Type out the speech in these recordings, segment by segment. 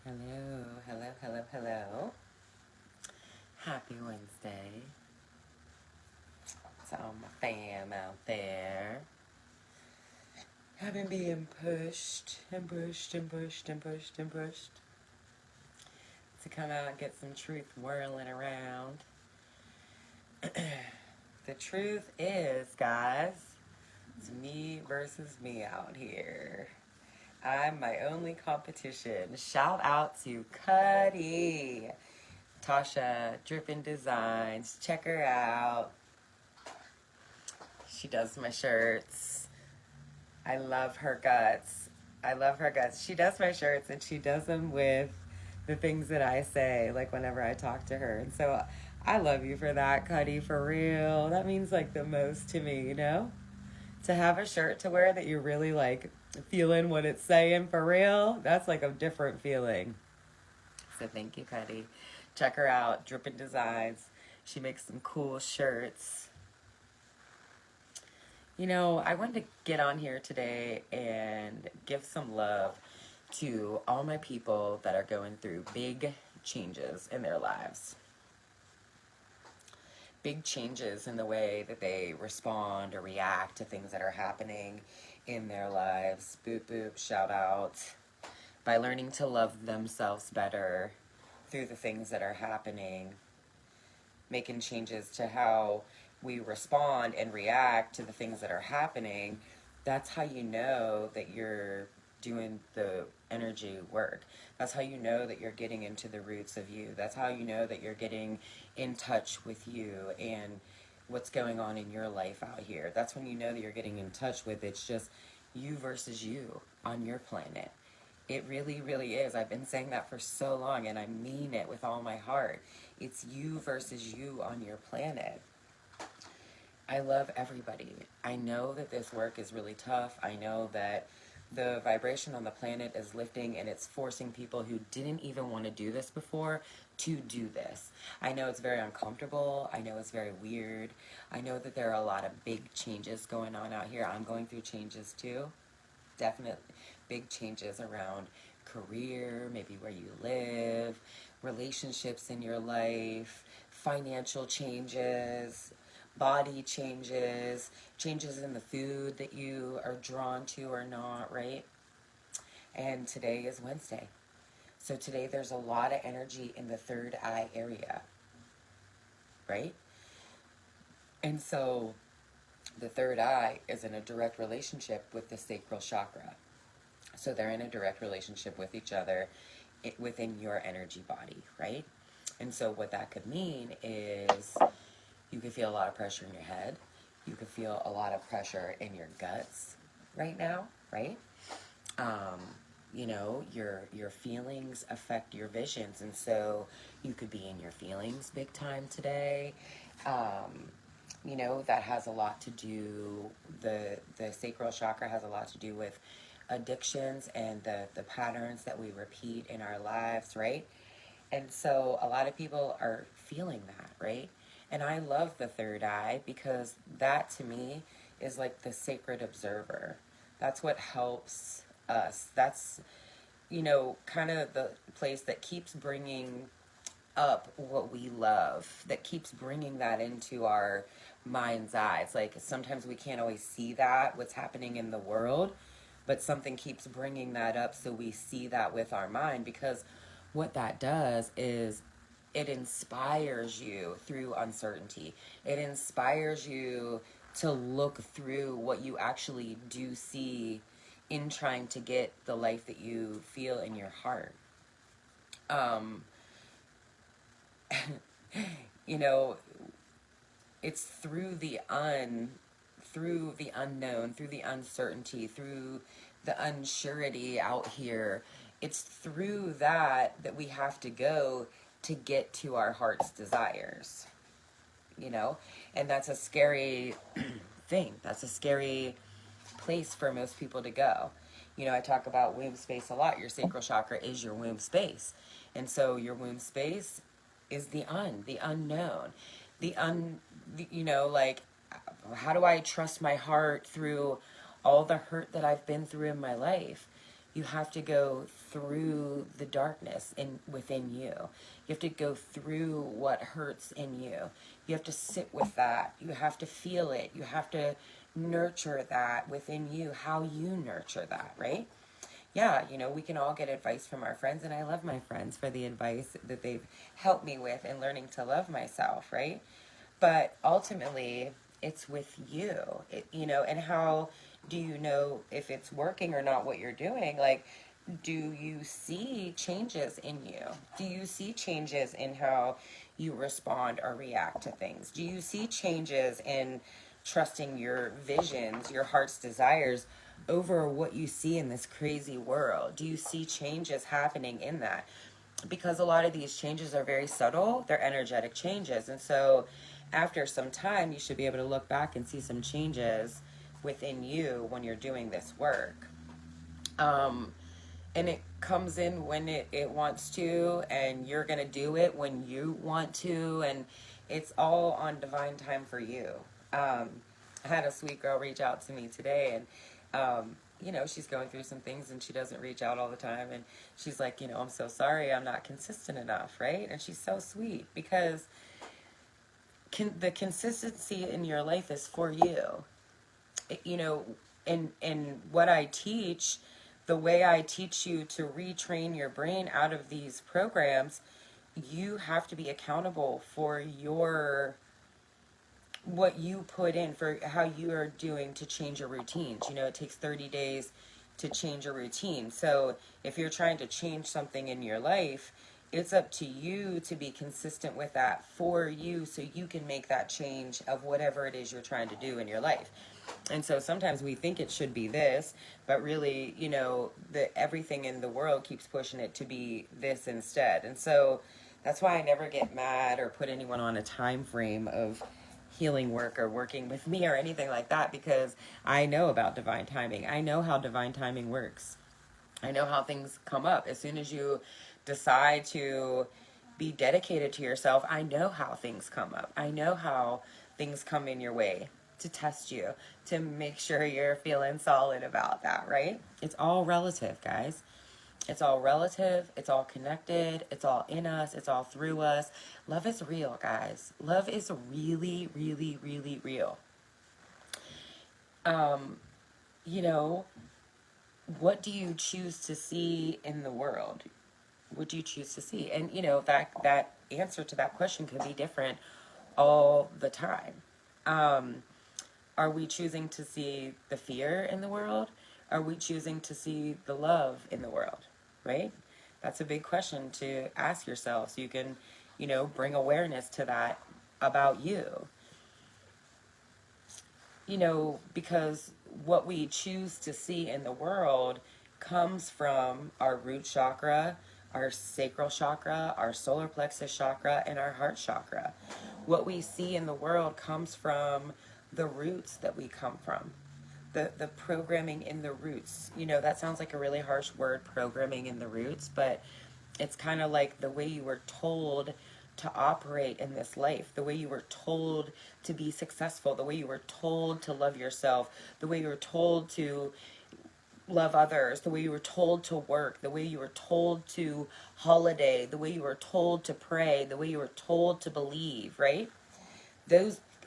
Hello, hello, hello, hello. Happy Wednesday to all my fam out there. I've been being pushed and pushed and pushed and pushed and pushed to come out and get some truth whirling around. The truth is, guys, it's me versus me out here. I'm my only competition. Shout out to Cuddy. Tasha Drippin' Designs. Check her out. She does my shirts. I love her guts. I love her guts. She does my shirts and she does them with the things that I say, like whenever I talk to her. And so I love you for that, Cuddy, for real. That means like the most to me, you know? To have a shirt to wear that you're really like feeling what it's saying for real, that's like a different feeling. So thank you, Cuddy. Check her out, Drippin' Designs. She makes some cool shirts. You know, I wanted to get on here today and give some love to all my people that are going through big changes in their lives. Big changes in the way that they respond or react to things that are happening in their lives. Boop, boop, shout out. By learning to love themselves better through the things that are happening. Making changes to how we respond and react to the things that are happening, that's how you know that you're doing the energy work. That's how you know that you're getting into the roots of you. That's how you know that you're getting in touch with you and what's going on in your life out here. That's when you know that you're getting in touch with it's just you versus you on your planet. It really, really is. I've been saying that for so long, and I mean it with all my heart. It's you versus you on your planet. I love everybody. I know that this work is really tough. I know that the vibration on the planet is lifting, and it's forcing people who didn't even want to do this before to do this. I know it's very uncomfortable. I know it's very weird. I know that there are a lot of big changes going on out here. I'm going through changes too. Definitely big changes around career, maybe where you live, relationships in your life, financial changes, body changes, changes in the food that you are drawn to or not, right? And today is Wednesday. So today there's a lot of energy in the third eye area, right? And so the third eye is in a direct relationship with the sacral chakra. So they're in a direct relationship with each other within your energy body, right? And so what that could mean is you could feel a lot of pressure in your head. You could feel a lot of pressure in your guts right now, right? You know, your feelings affect your visions. And so you could be in your feelings big time today. You know, that has a lot to do, the sacral chakra has a lot to do with addictions and the patterns that we repeat in our lives, right? And so a lot of people are feeling that, right? And I love the third eye because that to me is like the sacred observer. That's what helps us. That's, you know, kind of the place that keeps bringing up what we love, that keeps bringing that into our mind's eye. It's like sometimes we can't always see that, what's happening in the world, but something keeps bringing that up so we see that with our mind, because what that does is it inspires you through uncertainty. It inspires you to look through what you actually do see in trying to get the life that you feel in your heart. You know, it's through the unknown, through the uncertainty, through the unsurety out here. It's through that we have to go to get to our heart's desires, you know? And that's a scary thing. That's a scary place for most people to go. You know, I talk about womb space a lot. Your sacral chakra is your womb space. And so your womb space is the unknown. You know, like, how do I trust my heart through all the hurt that I've been through in my life? You have to go through the darkness within you. You have to go through what hurts in you. You have to sit with that. You have to feel it. You have to nurture that within you, how you nurture that, right? Yeah, we can all get advice from our friends, and I love my friends for the advice that they've helped me with in learning to love myself, right? But ultimately, it's with you, and how do you know if it's working or not what you're doing? Like, do you see changes in you? Do you see changes in how you respond or react to things? Do you see changes in trusting your visions, your heart's desires over what you see in this crazy world? Do you see changes happening in that? Because a lot of these changes are very subtle, they're energetic changes. And so after some time, you should be able to look back and see some changes within you when you're doing this work. And it comes in when it wants to, and you're going to do it when you want to, and it's all on divine time for you. I had a sweet girl reach out to me today, and she's going through some things and she doesn't reach out all the time. And she's like, I'm so sorry I'm not consistent enough, right? And she's so sweet because the consistency in your life is for you. And what I teach, the way I teach you to retrain your brain out of these programs, you have to be accountable for what you put in, for how you are doing to change your routines. It takes 30 days to change a routine. So if you're trying to change something in your life, it's up to you to be consistent with that for you, so you can make that change of whatever it is you're trying to do in your life. And so sometimes we think it should be this, but really, everything in the world keeps pushing it to be this instead. And so that's why I never get mad or put anyone on a time frame of healing work or working with me or anything like that, because I know about divine timing. I know how divine timing works. I know how things come up. As soon as you decide to be dedicated to yourself, I know how things come up. I know how things come in your way to test you, to make sure you're feeling solid about that, right? It's all relative, guys. It's all relative. It's all connected. It's all in us. It's all through us. Love is real, guys. Love is really, really, really real. What do you choose to see in the world? What do you choose to see? And, that answer to that question could be different all the time. Are we choosing to see the fear in the world? Are we choosing to see the love in the world? Right? That's a big question to ask yourself, so you can, bring awareness to that about you. Because what we choose to see in the world comes from our root chakra, our sacral chakra, our solar plexus chakra, and our heart chakra. What we see in the world comes from the roots that we come from. The programming in the roots. That sounds like a really harsh word, programming in the roots, but it's kind of like the way you were told to operate in this life, the way you were told to be successful, the way you were told to love yourself, the way you were told to love others, the way you were told to work, the way you were told to holiday, the way you were told to pray, the way you were told to believe, right?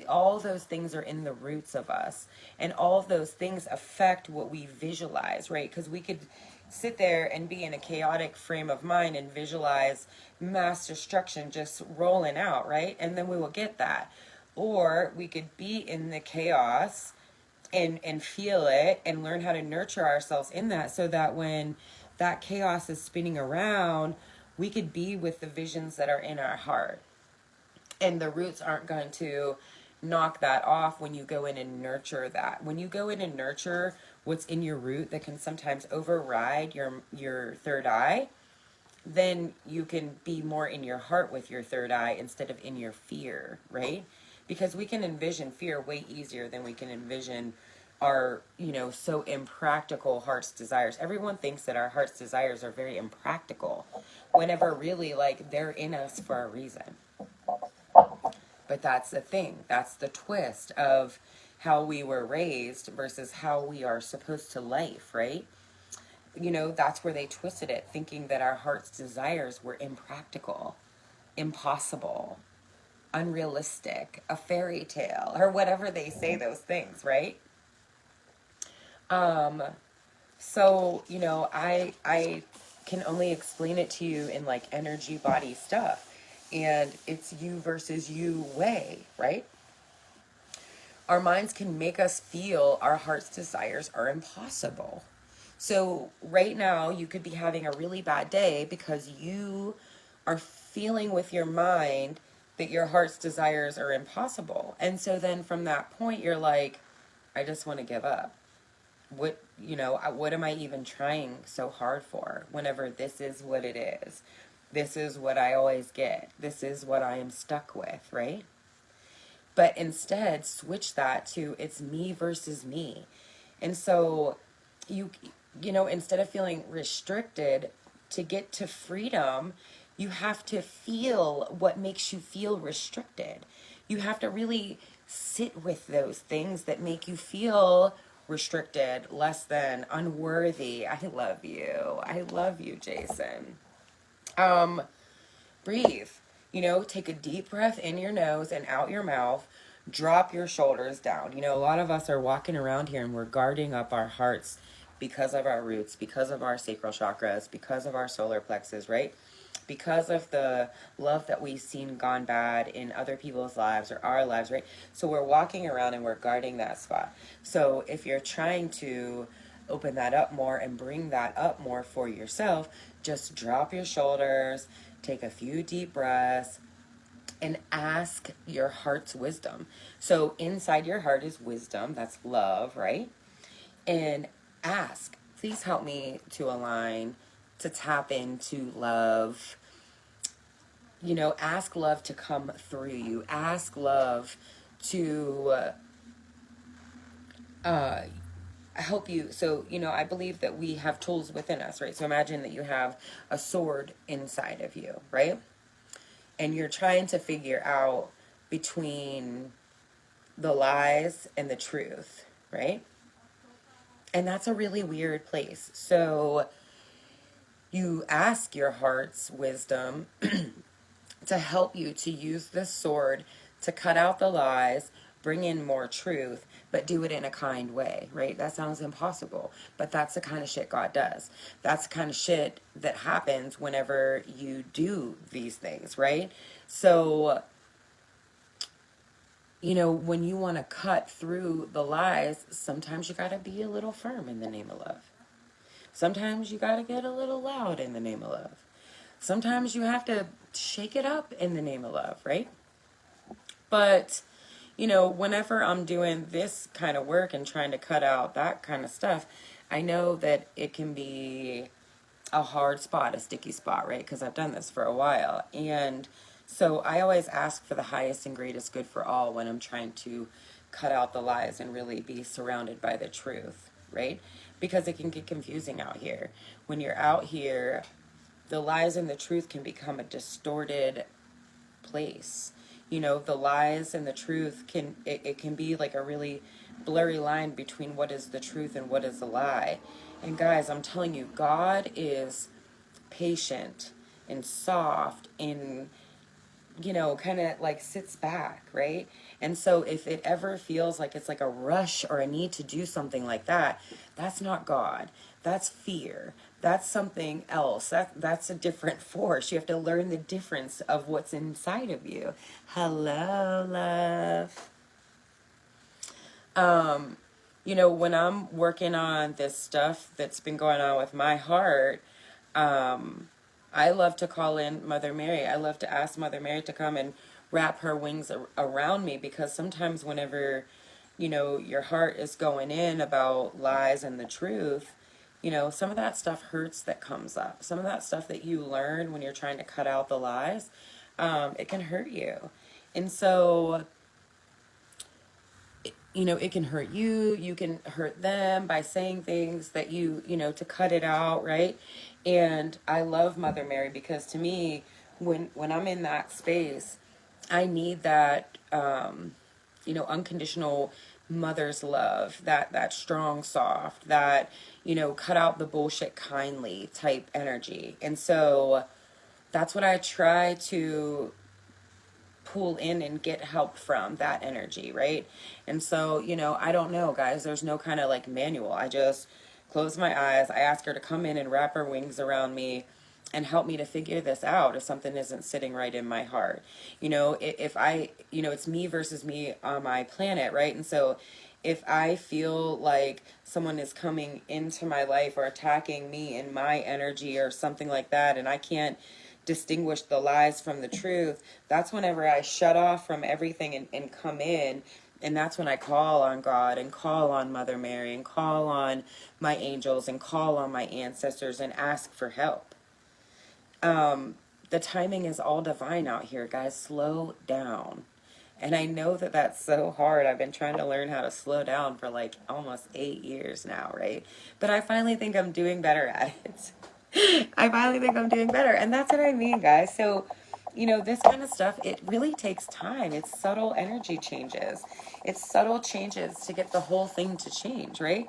All those things are in the roots of us, and all of those things affect what we visualize, right? Because we could sit there and be in a chaotic frame of mind and visualize mass destruction just rolling out, right? And then we will get that. Or we could be in the chaos and feel it and learn how to nurture ourselves in that, so that when that chaos is spinning around, we could be with the visions that are in our heart. And the roots aren't going to knock that off when you go in and nurture that. When you go in and nurture what's in your root that can sometimes override your third eye, then you can be more in your heart with your third eye instead of in your fear, right? Because we can envision fear way easier than we can envision our, so impractical heart's desires. Everyone thinks that our heart's desires are very impractical, whenever really, they're in us for a reason. But that's the thing. That's the twist of how we were raised versus how we are supposed to life, right? that's where they twisted it, thinking that our heart's desires were impractical, impossible, unrealistic, a fairy tale, or whatever they say those things, right? Um, so, I can only explain it to you in like energy body stuff. And it's you versus you way, right? Our minds can make us feel our heart's desires are impossible. So, right now, you could be having a really bad day because you are feeling with your mind that your heart's desires are impossible. And so, then from that point, you're like, I just want to give up. What am I even trying so hard for whenever this is what it is? This is what I always get. This is what I am stuck with, right? But instead, switch that to it's me versus me. And so you instead of feeling restricted, to get to freedom, you have to feel what makes you feel restricted. You have to really sit with those things that make you feel restricted, less than, unworthy. I love you. I love you, Jason. Breathe. Take a deep breath in your nose and out your mouth. Drop your shoulders down. A lot of us are walking around here and we're guarding up our hearts because of our roots, because of our sacral chakras, because of our solar plexus, right? Because of the love that we've seen gone bad in other people's lives or our lives, right? So we're walking around and we're guarding that spot. So if you're trying to open that up more and bring that up more for yourself, just drop your shoulders, take a few deep breaths, and ask your heart's wisdom. So inside your heart is wisdom, that's love, right? And ask, please help me to align, to tap into love. Ask love to come through you. Ask love to help you. So, I believe that we have tools within us, right? So imagine that you have a sword inside of you, right? And you're trying to figure out between the lies and the truth, right? And that's a really weird place. So you ask your heart's wisdom to help you to use this sword to cut out the lies, bring in more truth, but do it in a kind way, right? That sounds impossible, but that's the kind of shit God does. That's the kind of shit that happens whenever you do these things, right? So, when you want to cut through the lies, sometimes you got to be a little firm in the name of love. Sometimes you got to get a little loud in the name of love. Sometimes you have to shake it up in the name of love, right? But, whenever I'm doing this kind of work and trying to cut out that kind of stuff, I know that it can be a hard spot, a sticky spot, right? Because I've done this for a while. And so I always ask for the highest and greatest good for all when I'm trying to cut out the lies and really be surrounded by the truth, right? Because it can get confusing out here. When you're out here, the lies and the truth can become a distorted place. The lies and the truth it can be like a really blurry line between what is the truth and what is a lie. And guys, I'm telling you, God is patient and soft and, kind of like sits back, right? And so if it ever feels like it's like a rush or a need to do something like that, that's not God. That's fear. That's something else. That's a different force. You have to learn the difference of what's inside of you. Hello, love. When I'm working on this stuff that's been going on with my heart, I love to call in Mother Mary. I love to ask Mother Mary to come and wrap her wings around me, because sometimes whenever, your heart is going in about lies and the truth, some of that stuff hurts that comes up. Some of that stuff that you learn when you're trying to cut out the lies, it can hurt you. And so, it can hurt you. You can hurt them by saying things that to cut it out, right? And I love Mother Mary because to me, when I'm in that space, I need that, unconditional mother's love, that strong, soft, that, you know, cut out the bullshit kindly type energy. And so that's what I try to pull in and get help from, that energy, right? And so, you know, I don't know, guys, there's no kind of like manual. I just close my eyes, I ask her to come in and wrap her wings around me and help me to figure this out if something isn't sitting right in my heart. You know, if I, you know, it's me versus me on my planet, right? And so if I feel like someone is coming into my life or attacking me in my energy or something like that, and I can't distinguish the lies from the truth, that's whenever I shut off from everything and come in. And that's when I call on God and call on Mother Mary and call on my angels and call on my ancestors and ask for help. The timing is all divine out here, guys. Slow down. And I know that that's so hard. I've been trying to learn how to slow down for like almost 8 years now, right? But I finally think I'm doing better at it. I finally think I'm doing better. And that's what I mean, guys. So, you know, this kind of stuff, it really takes time. It's subtle energy changes. It's subtle changes to get the whole thing to change, right?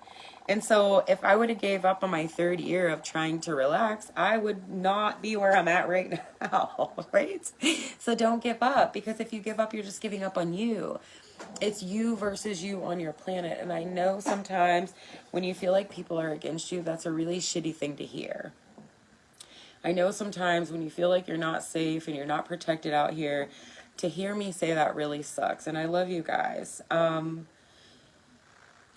And so if I would have gave up on my 3rd year of trying to relax, I would not be where I'm at right now, right? So don't give up, because if you give up, you're just giving up on you. It's you versus you on your planet. And I know sometimes when you feel like people are against you, that's a really shitty thing to hear. I know sometimes when you feel like you're not safe and you're not protected out here, to hear me say that really sucks. And I love you guys. You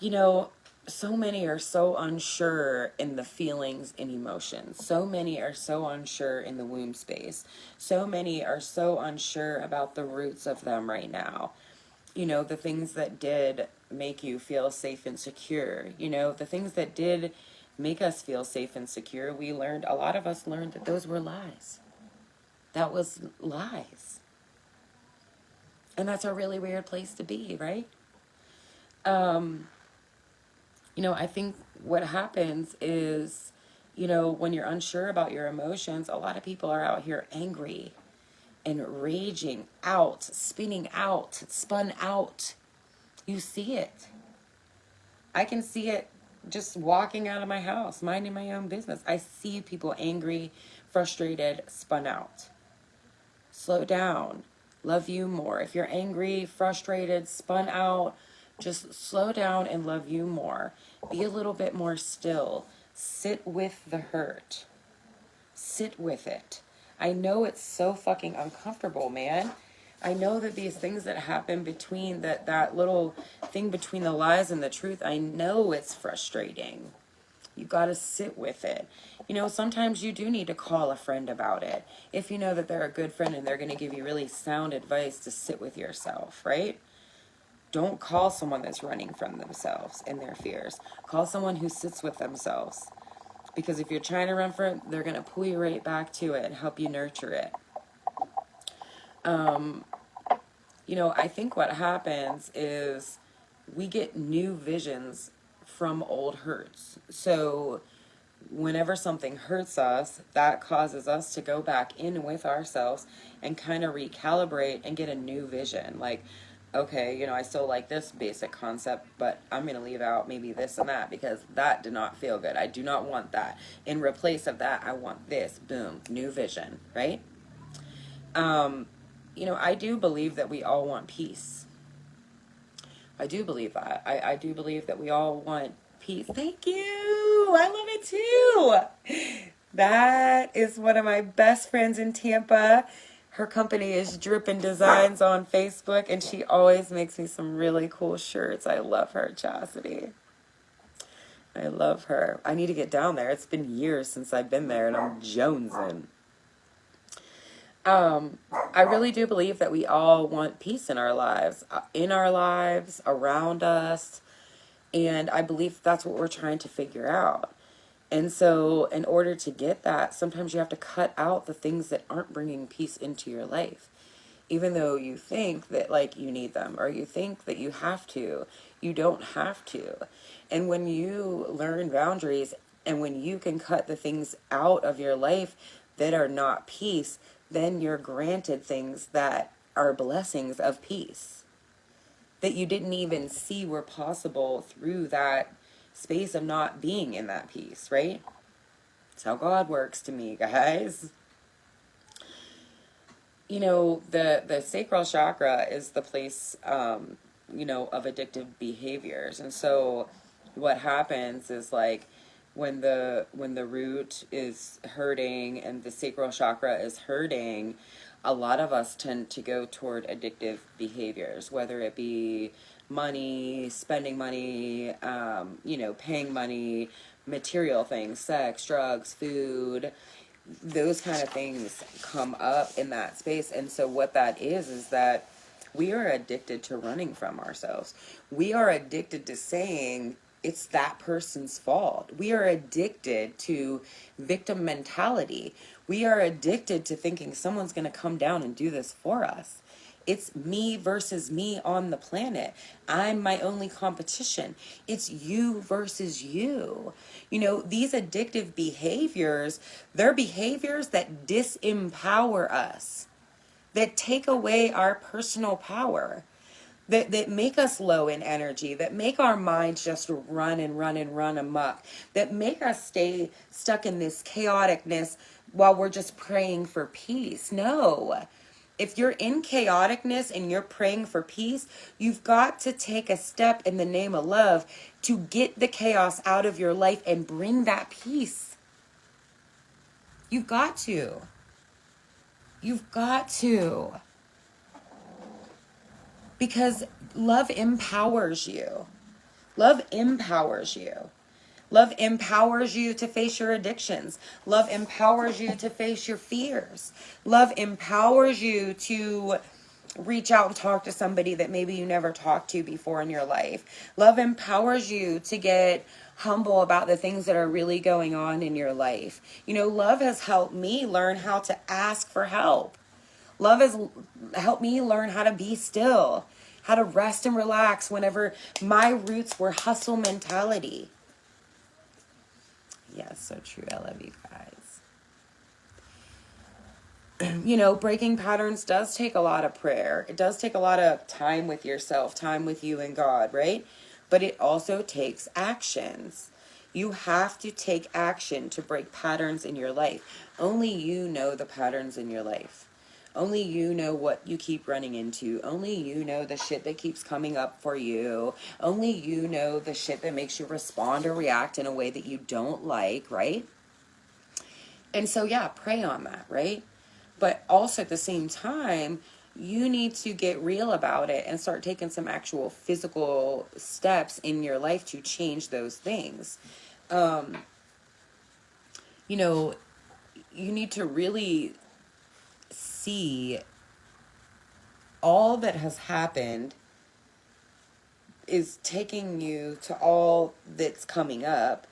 know, so many are so unsure in the feelings and emotions. So many are so unsure in the womb space. So many are so unsure about the roots of them right now. You know, the things that did make you feel safe and secure. You know, the things that did make us feel safe and secure, a lot of us learned that those were lies. That was lies. And that's a really weird place to be, right? You know, I think what happens is, you know, when you're unsure about your emotions, a lot of people are out here angry and raging out, spinning out, spun out. You see it. I can see it just walking out of my house, minding my own business. I see people angry, frustrated, spun out. Slow down. Love you more. If you're angry, frustrated, spun out, just slow down and love you more. Be a little bit more still. Sit with the hurt. Sit with it. I know it's so fucking uncomfortable, man. I know that these things that happen between that little thing between the lies and the truth, I know it's frustrating. You got to sit with it. You know, sometimes you do need to call a friend about it. If you know that they're a good friend and they're going to give you really sound advice to sit with yourself, right? Don't call someone that's running from themselves and their fears. Call someone who sits with themselves. Because if you're trying to run from it, they're going to pull you right back to it and help you nurture it. You know, I think what happens is we get new visions from old hurts. So whenever something hurts us, that causes us to go back in with ourselves and kind of recalibrate and get a new vision. Like, okay, you know, I still like this basic concept, but I'm going to leave out maybe this and that because that did not feel good. I do not want that. In replace of that, I want this. Boom. New vision, right? You know, I do believe that we all want peace. I do believe that. I do believe that we all want peace. Thank you. I love it too. That is one of my best friends in Tampa. Her company is Drippin' Designs on Facebook, and she always makes me some really cool shirts. I love her, Chastity. I love her. I need to get down there. It's been years since I've been there, and I'm jonesing. I really do believe that we all want peace in our lives, around us, and I believe that's what we're trying to figure out. And so in order to get that, sometimes you have to cut out the things that aren't bringing peace into your life. Even though you think that like you need them or you think that you have to, you don't have to. And when you learn boundaries and when you can cut the things out of your life that are not peace, then you're granted things that are blessings of peace. that you didn't even see were possible through that space of not being in that peace, right? That's how God works to me, guys. You know, the sacral chakra is the place, you know, of addictive behaviors. And so what happens is, like, when the root is hurting and the sacral chakra is hurting, a lot of us tend to go toward addictive behaviors, whether it be money, spending money, you know, paying money, material things, sex, drugs, food. Those kind of things come up in that space. And so what that is that we are addicted to running from ourselves. We are addicted to saying it's that person's fault. We are addicted to victim mentality. We are addicted to thinking someone's going to come down and do this for us. It's me versus me on the planet. I'm my only competition. It's you versus you. You know, these addictive behaviors, they're behaviors that disempower us, that take away our personal power, that make us low in energy, that make our minds just run and run and run amok, that make us stay stuck in this chaoticness while we're just praying for peace. No. If you're in chaoticness and you're praying for peace, you've got to take a step in the name of love to get the chaos out of your life and bring that peace. You've got to. You've got to. Because love empowers you. Love empowers you. Love empowers you to face your addictions. Love empowers you to face your fears. Love empowers you to reach out and talk to somebody that maybe you never talked to before in your life. Love empowers you to get humble about the things that are really going on in your life. You know, love has helped me learn how to ask for help. Love has helped me learn how to be still, how to rest and relax whenever my roots were hustle mentality. Yes, so true. I love you guys. You know, breaking patterns does take a lot of prayer. It does take a lot of time with yourself, time with you and God, right? But it also takes actions. You have to take action to break patterns in your life. Only you know the patterns in your life. Only you know what you keep running into. Only you know the shit that keeps coming up for you. Only you know the shit that makes you respond or react in a way that you don't like, right? And so, yeah, pray on that, right? But also at the same time, you need to get real about it and start taking some actual physical steps in your life to change those things. You know, you need to really see all that has happened is taking you to all that's coming up,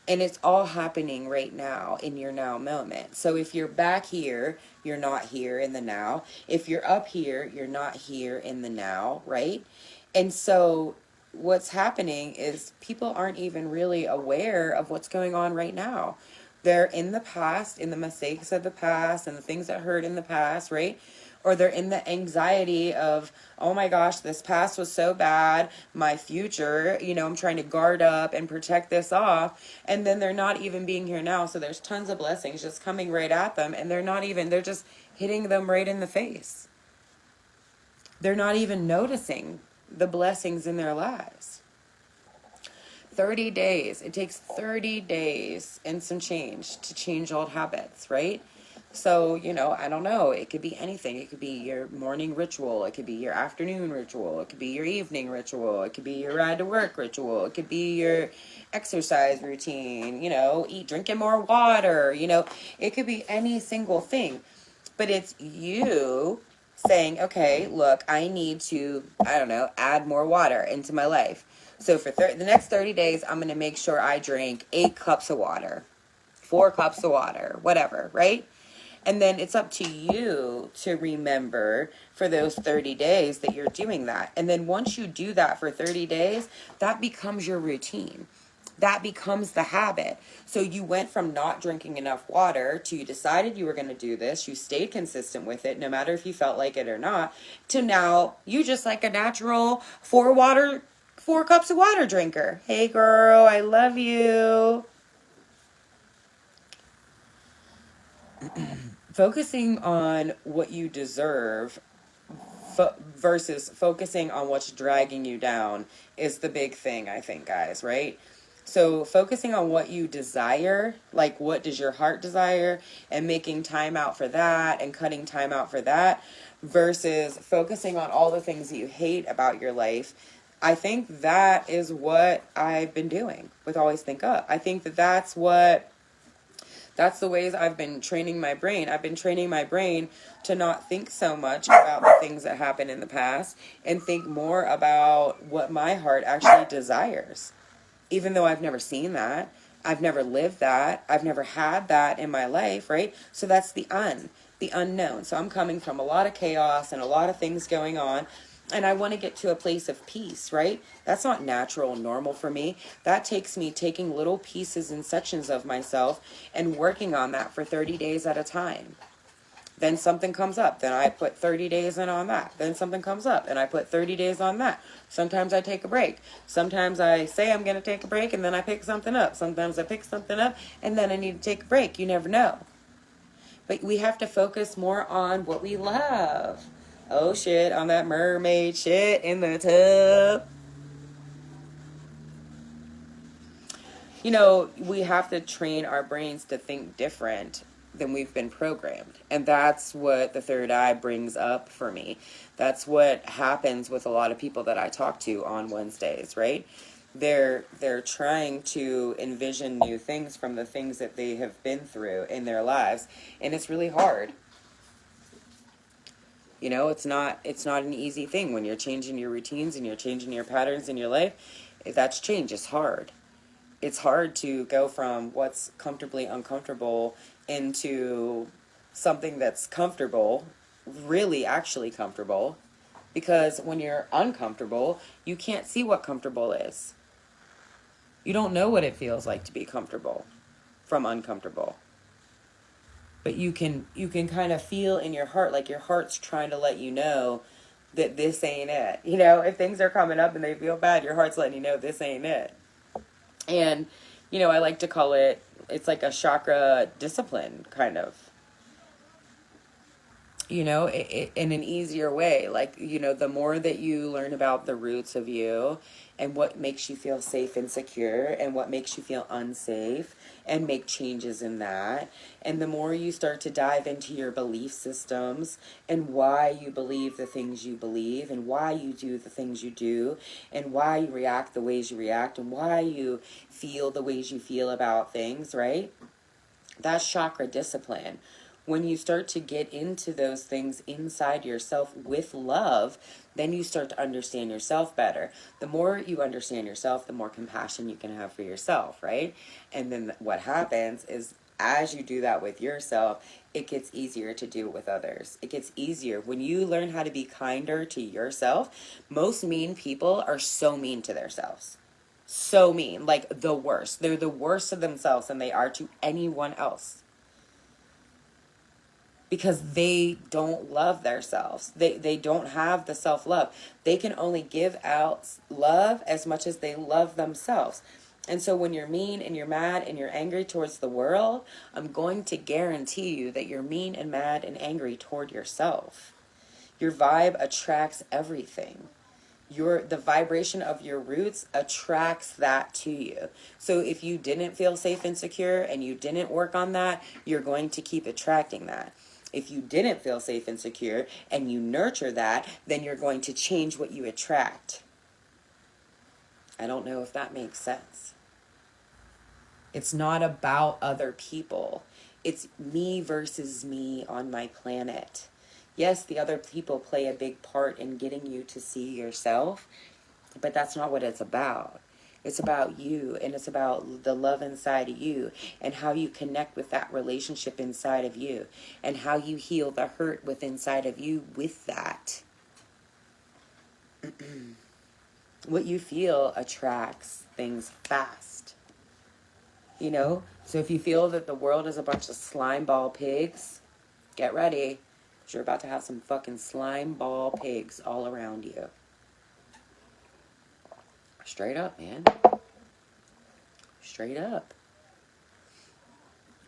and it's all happening right now in your now moment. So if you're back here, you're not here in the now. If you're up here, you're not here in the now, right? And so what's happening is people aren't even really aware of what's going on right now. They're in the past, in the mistakes of the past and the things that hurt in the past, right? Or they're in the anxiety of, oh my gosh, this past was so bad, my future, you know, I'm trying to guard up and protect this off. And then they're not even being here now. So there's tons of blessings just coming right at them. And they're just hitting them right in the face. They're not even noticing the blessings in their lives. 30 days. It takes 30 days and some change to change old habits, right? So, you know, I don't know. It could be anything. It could be your morning ritual. It could be your afternoon ritual. It could be your evening ritual. It could be your ride to work ritual. It could be your exercise routine, you know, drinking more water, you know. It could be any single thing. But it's you saying, okay, look, I need to, I don't know, add more water into my life. So for the next 30 days, I'm going to make sure I drink 8 cups of water, 4 cups of water, whatever, right? And then it's up to you to remember for those 30 days that you're doing that. And then once you do that for 30 days, that becomes your routine. that becomes the habit. So you went from not drinking enough water to you decided you were going to do this. You stayed consistent with it, no matter if you felt like it or not, to now you just like a natural 4 cups of water drinker. Hey girl, I love you. Focusing on what you deserve versus focusing on what's dragging you down is the big thing, I think, guys, right? So focusing on what you desire, like what does your heart desire, and making time out for that and cutting time out for that, versus focusing on all the things that you hate about your life. I think that is what I've been doing with Always Think Up. I think that that's the ways I've been training my brain. I've been training my brain to not think so much about the things that happened in the past and think more about what my heart actually desires. Even though I've never seen that, I've never lived that, I've never had that in my life, right? So that's the unknown. So I'm coming from a lot of chaos and a lot of things going on, and I want to get to a place of peace, right? That's not natural and normal for me. That takes me taking little pieces and sections of myself and working on that for 30 days at a time. Then something comes up. Then I put 30 days in on that. Then something comes up and I put 30 days on that. Sometimes I take a break. Sometimes I say I'm going to take a break and then I pick something up. Sometimes I pick something up and then I need to take a break. You never know. But we have to focus more on what we love. Oh shit, on that mermaid shit in the tub. You know, we have to train our brains to think different than we've been programmed. And that's what the third eye brings up for me. That's what happens with a lot of people that I talk to on Wednesdays, right? They're trying to envision new things from the things that they have been through in their lives, and it's really hard. You know, it's not an easy thing when you're changing your routines and you're changing your patterns in your life. That's change. It's hard. It's hard to go from what's comfortably uncomfortable into something that's comfortable, really actually comfortable, because when you're uncomfortable, you can't see what comfortable is. You don't know what it feels like to be comfortable from uncomfortable. But you can kind of feel in your heart, like your heart's trying to let you know that this ain't it. You know, if things are coming up and they feel bad, your heart's letting you know this ain't it. And, you know, I like to call it's like a chakra discipline, kind of. You know, in an easier way. Like, you know, the more that you learn about the roots of you and what makes you feel safe and secure and what makes you feel unsafe and make changes in that. And the more you start to dive into your belief systems and why you believe the things you believe and why you do the things you do and why you react the ways you react and why you feel the ways you feel about things, right? That's chakra discipline. When you start to get into those things inside yourself with love, then you start to understand yourself better. The more you understand yourself, the more compassion you can have for yourself, right? And then what happens is as you do that with yourself, it gets easier to do it with others. It gets easier. When you learn how to be kinder to yourself, most mean people are so mean to themselves. So mean, like the worst. They're the worst of themselves than they are to anyone else. Because they don't love themselves. They don't have the self-love. They can only give out love as much as they love themselves. And so when you're mean and you're mad and you're angry towards the world, I'm going to guarantee you that you're mean and mad and angry toward yourself. Your vibe attracts everything. The vibration of your roots attracts that to you. So if you didn't feel safe and secure and you didn't work on that, you're going to keep attracting that. If you didn't feel safe and secure and you nurture that, then you're going to change what you attract. I don't know if that makes sense. It's not about other people. It's me versus me on my planet. Yes, the other people play a big part in getting you to see yourself, but that's not what it's about. It's about you, and it's about the love inside of you and how you connect with that relationship inside of you and how you heal the hurt within inside of you with that. What you feel attracts things fast. you know? So if you feel that the world is a bunch of slime ball pigs, get ready. 'Cause you're about to have some fucking slime ball pigs all around you. Straight up, man. Straight up.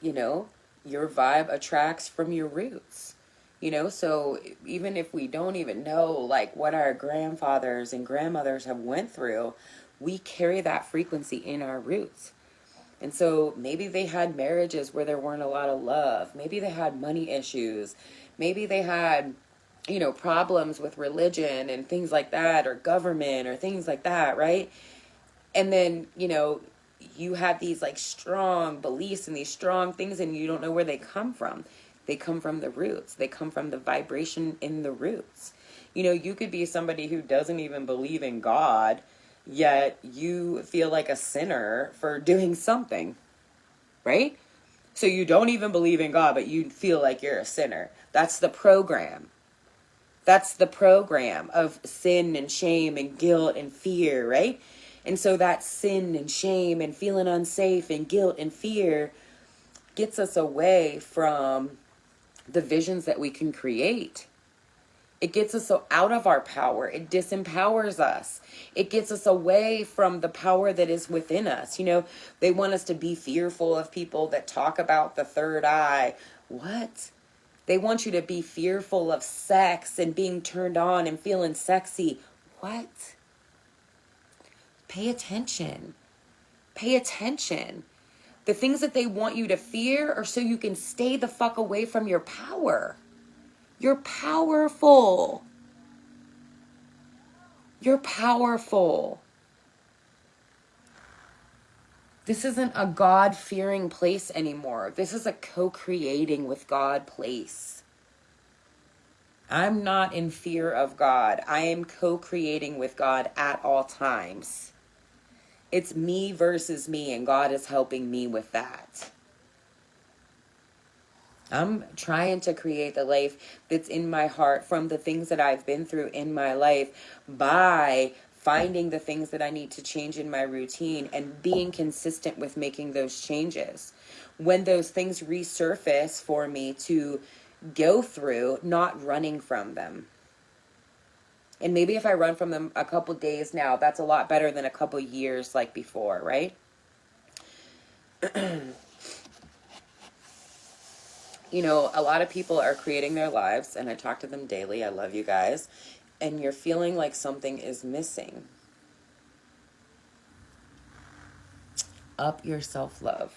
You know, your vibe attracts from your roots. You know, so even if we don't even know like what our grandfathers and grandmothers have went through, we carry that frequency in our roots. And so maybe they had marriages where there weren't a lot of love. Maybe they had money issues. Maybe they had, you know, problems with religion and things like that, or government or things like that, right? And then, you know, you have these like strong beliefs and these strong things, and you don't know where they come from. They come from the roots. They come from the vibration in the roots. You know, you could be somebody who doesn't even believe in God, yet you feel like a sinner for doing something, right? So you don't even believe in God, but you feel like you're a sinner. That's the program. That's the program of sin and shame and guilt and fear, right? And so that sin and shame and feeling unsafe and guilt and fear gets us away from the visions that we can create. It gets us out of our power. It disempowers us. It gets us away from the power that is within us. You know, they want us to be fearful of people that talk about the third eye. What? They want you to be fearful of sex and being turned on and feeling sexy. What? Pay attention. Pay attention. The things that they want you to fear are so you can stay the fuck away from your power. You're powerful. You're powerful. This isn't a God-fearing place anymore. This is a co-creating with God place. I'm not in fear of God. I am co-creating with God at all times. It's me versus me, and God is helping me with that. I'm trying to create the life that's in my heart from the things that I've been through in my life by finding the things that I need to change in my routine and being consistent with making those changes. When those things resurface for me to go through, not running from them. And maybe if I run from them a couple days now, that's a lot better than a couple years like before, right? You know, a lot of people are creating their lives, and I talk to them daily. I love you guys. And you're feeling like something is missing. Up your self-love.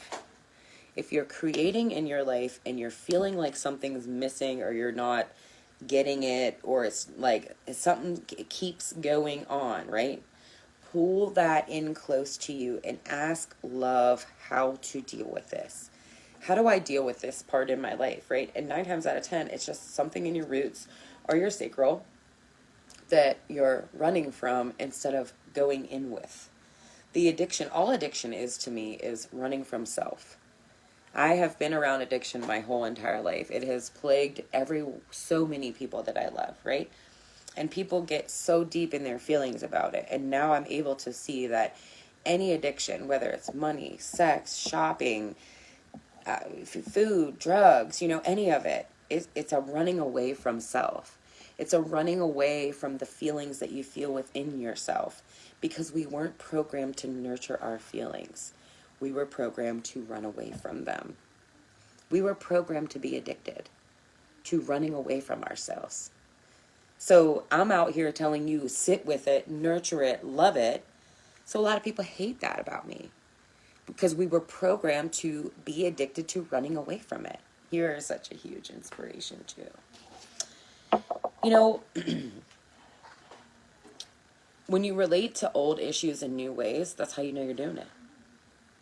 If you're creating in your life and you're feeling like something's missing, or you're not getting it, or it's like something keeps going on, right? Pull that in close to you and ask love how to deal with this. How do I deal with this part in my life, right? And 9 times out of 10, it's just something in your roots or your sacral that you're running from instead of going in with. The addiction, all addiction is to me, is running from self. I have been around addiction my whole entire life. It has plagued so many people that I love, right? And people get so deep in their feelings about it. And now I'm able to see that any addiction, whether it's money, sex, shopping, food, drugs, you know, any of it, it's a running away from self. It's a running away from the feelings that you feel within yourself, because we weren't programmed to nurture our feelings. We were programmed to run away from them. We were programmed to be addicted to running away from ourselves. So I'm out here telling you, sit with it, nurture it, love it. So a lot of people hate that about me, because we were programmed to be addicted to running away from it. You're such a huge inspiration too. You know, when you relate to old issues in new ways, that's how you know you're doing it.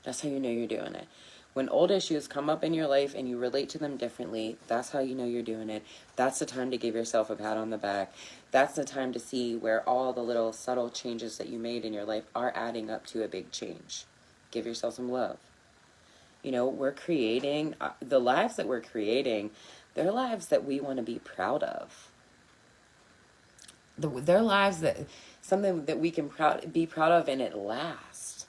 That's how you know you're doing it. When old issues come up in your life and you relate to them differently, that's how you know you're doing it. That's the time to give yourself a pat on the back. That's the time to see where all the little subtle changes that you made in your life are adding up to a big change. Give yourself some love. You know, we're creating, the lives that we're creating, they're lives that we want to be proud of. They're lives that, something that we can be proud of, and it lasts.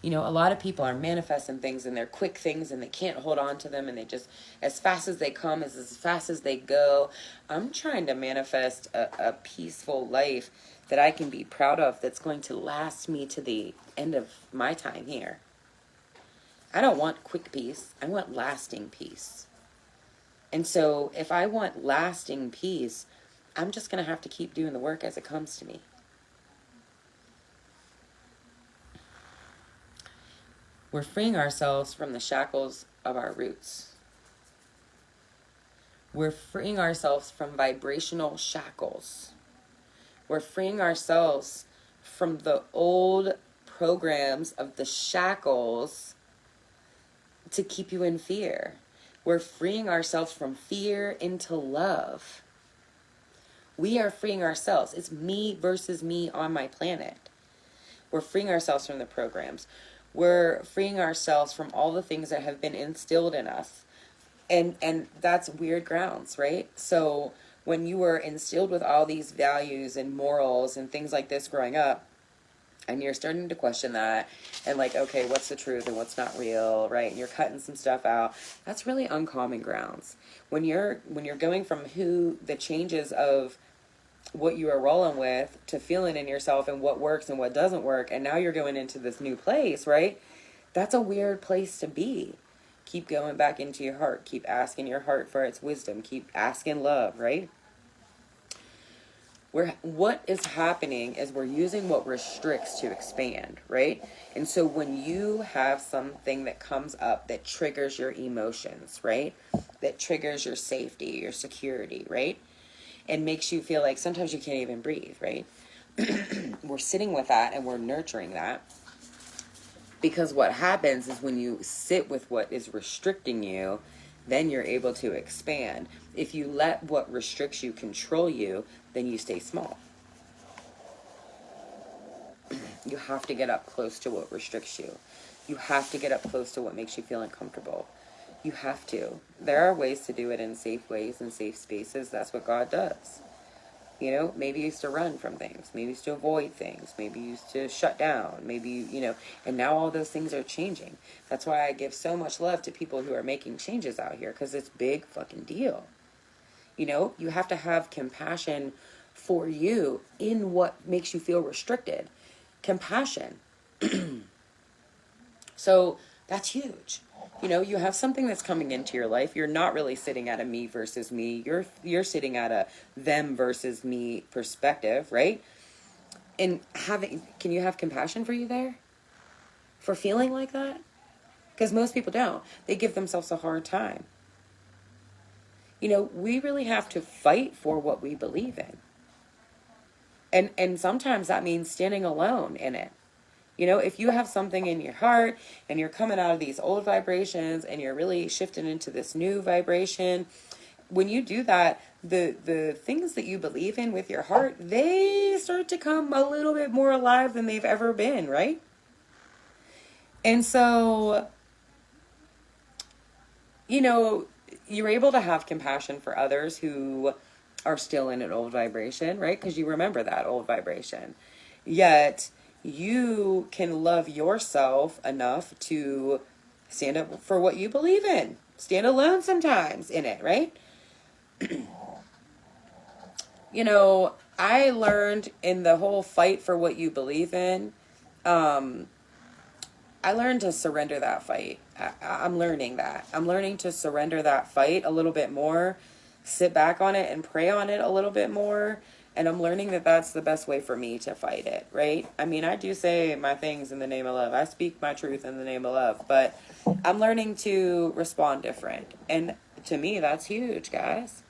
You know, a lot of people are manifesting things and they're quick things and they can't hold on to them and they just, as fast as they come, as fast as they go. I'm trying to manifest a peaceful life that I can be proud of, that's going to last me to the end of my time here. I don't want quick peace. I want lasting peace. And so if I want lasting peace, I'm just going to have to keep doing the work as it comes to me. We're freeing ourselves from the shackles of our roots. We're freeing ourselves from vibrational shackles. We're freeing ourselves from the old programs of the shackles to keep you in fear. We're freeing ourselves from fear into love. We are freeing ourselves. It's me versus me on my planet. We're freeing ourselves from the programs. We're freeing ourselves from all the things that have been instilled in us. And that's weird grounds, right? So when you were instilled with all these values and morals and things like this growing up, and you're starting to question that, and like, okay, what's the truth and what's not real, right? And you're cutting some stuff out. That's really uncommon grounds. When you're going from the changes of what you are rolling with to feeling in yourself and what works and what doesn't work, and now you're going into this new place, right? That's a weird place to be. Keep going back into your heart. Keep asking your heart for its wisdom. Keep asking love, right? What is happening is we're using what restricts to expand, right? And so when you have something that comes up that triggers your emotions, right? That triggers your safety, your security, right? And makes you feel like sometimes you can't even breathe, right? We're sitting with that and we're nurturing that. Because what happens is when you sit with what is restricting you, then you're able to expand. If you let what restricts you control you, then you stay small. You have to get up close to what restricts you. You have to get up close to what makes you feel uncomfortable. You have to. There are ways to do it in safe ways and safe spaces. That's what God does. You know, maybe you used to run from things. Maybe you used to avoid things. Maybe you used to shut down. Maybe, you know, and now all those things are changing. That's why I give so much love to people who are making changes out here, because it's big fucking deal. You know, you have to have compassion for you in what makes you feel restricted. Compassion. So that's huge. You know, you have something that's coming into your life. You're not really sitting at a me versus me. You're sitting at a them versus me perspective, right? And can you have compassion for you there? For feeling like that? Because most people don't. They give themselves a hard time. You know, we really have to fight for what we believe in. And sometimes that means standing alone in it. You know, if you have something in your heart and you're coming out of these old vibrations and you're really shifting into this new vibration, when you do that, the things that you believe in with your heart, they start to come a little bit more alive than they've ever been, right? And so, you know, you're able to have compassion for others who are still in an old vibration, right? Because you remember that old vibration. Yet you can love yourself enough to stand up for what you believe in. Stand alone sometimes in it, right? You know, I learned in the whole fight for what you believe in, I learned to surrender that fight. I'm learning that. I'm learning to surrender that fight a little bit more, sit back on it and pray on it a little bit more. And I'm learning that that's the best way for me to fight it, right? I mean, I do say my things in the name of love. I speak my truth in the name of love. But I'm learning to respond different. And to me, that's huge, guys.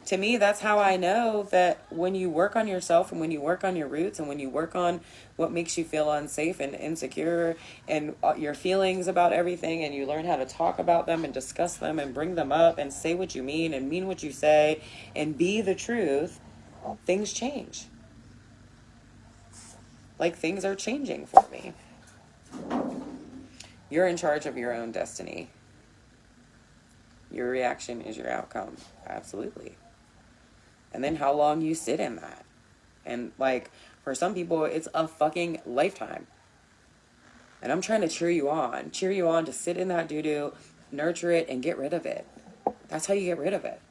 To me, that's how I know that when you work on yourself and when you work on your roots and when you work on what makes you feel unsafe and insecure and your feelings about everything, and you learn how to talk about them and discuss them and bring them up and say what you mean and mean what you say and be the truth, things change. Like, things are changing for me. You're in charge of your own destiny. Your reaction is your outcome. Absolutely. And then how long you sit in that. And like, for some people, it's a fucking lifetime. And I'm trying to cheer you on to sit in that doo-doo, nurture it, and get rid of it. That's how you get rid of it.